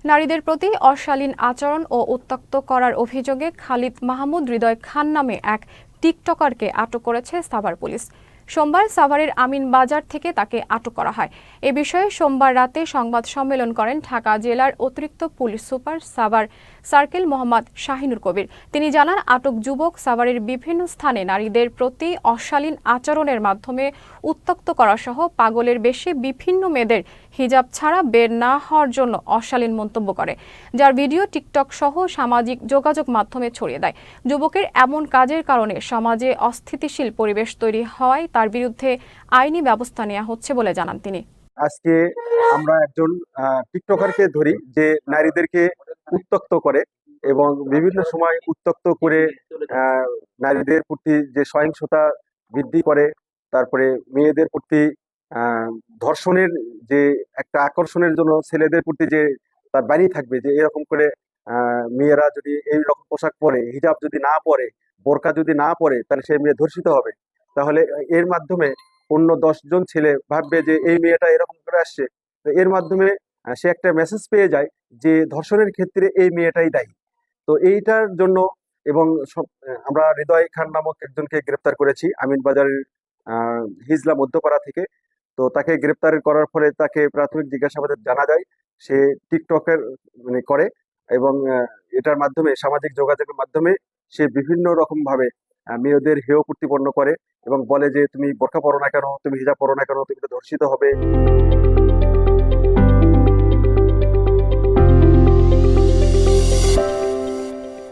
নারীদের প্রতি অশালীন আচরণ ও উত্ত্যক্ত করার অভিযোগে খালিদ মাহমুদ হৃদয় খান নামে এক টিকটকারকে আটক করেছে সাভার পুলিশ। সোমবার সাভারের আমিন বাজার থেকে তাকে আটক করা হয়। এ বিষয়ে সোমবার রাতে সংবাদ সম্মেলন করেন ঢাকা জেলার অতিরিক্ত police super Savar circle Mohammad Shahinur Kabir. তিনি জানান, আটক যুবক সাভারের বিভিন্ন স্থানে নারীদের প্রতি অশালীন আচরণের মাধ্যমে উত্ত্যক্ত করা সহ পাগলের বেশে বিভিন্ন মেয়েদের হিজাব ছাড়া বের না হওয়ার জন্য অশালীন মন্তব্য করে, যার ভিডিও টিকটক সহ সামাজিক যোগাযোগ মাধ্যমে ছড়িয়ে দেয়। যুবকের এমন কাজের কারণে সমাজে অস্থিতিশীল পরিবেশ তৈরি হওয়ায় তার বিরুদ্ধে আইনি ব্যবস্থা নেওয়া হচ্ছে বলে জানান তিনি। আজকে আমরা একজন টিকটকারকে ধরি যে নারীদেরকে উত্ত্যক্ত করে এবং বিভিন্ন সময় উত্ত্যক্ত করে নারীদের প্রতি যে সহিংসতা বৃদ্ধি করে, তারপরে মেয়েদের প্রতি ধর্ষণের যে একটা আকর্ষণের জন্য ছেলেদের প্রতি যে তার বাড়ি থাকবে যে এরকম করে মেয়েরা যদি এই রকম পোশাক পরে, হিজাব যদি না পরে, বোরকা যদি না পরে, তাহলে সে মেয়ে ধর্ষিত হবে। তাহলে এর মাধ্যমে অন্য 10 জন ছেলে ভাববে যে এই মেয়েটা এরকম করে আসছে। তো এর মাধ্যমে সে একটা মেসেজ পেয়ে যায় যে ধর্ষণের ক্ষেত্রে এই মেয়েটাই দায়ী। তো এইটার জন্য এবং আমরা হৃদয় খান নামক একজনকে গ্রেপ্তার করেছি আমিন বাজারের হিজলা মধ্যপাড়া থেকে। তো তাকে গ্রেপ্তার করার ফলে তাকে প্রাথমিক জিজ্ঞাসাবাদে জানা যায় সে টিকটকের করে এবং এটার মাধ্যমে সামাজিক যোগাযোগের মাধ্যমে সে বিভিন্ন রকম ভাবে মেয়েদের হেয় প্রতিপন্ন করে এবং বলে যে তুমি বোরকা পরো না কেন, তুমি হিজাব পরো না কেন, তুমি তো ধর্ষিত হবে।